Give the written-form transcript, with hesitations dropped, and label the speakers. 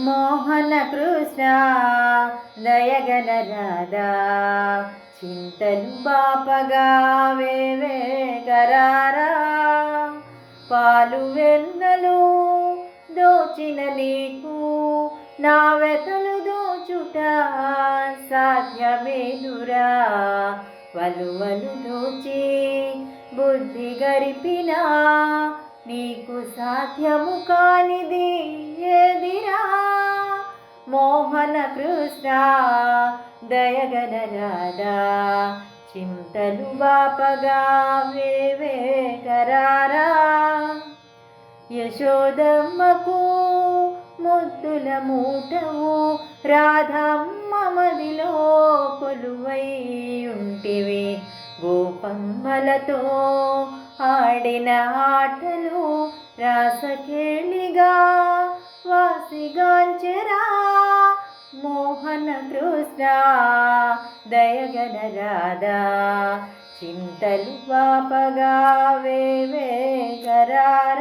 Speaker 1: మోహన కృష్ణ దయగన రాధా చింతలు బాపగా వేవే గరారా పాలు వెన్నలు దోచిన నీకు నా వెతలు దోచుట సాధ్యమేనురా వలువలు దోచి బుద్ధి గరిపిన నీకు సాధ్యము కానిది ఏదిరా మోహన కృష్ణ దయగన రాధా చింతలు బాపగా వేవే గరారా యశోదమ్మకు ముద్దుల మూటవు రాధమ్మ మదిలో కొలువై ఉంటివి గోపమ్మలతో ఆడిన ఆటలు రాసకేళిగా వాసిగాంచెరా మోహన కృష్ణ దయగన రాధా చింతలు బాపగా వేవే గరారా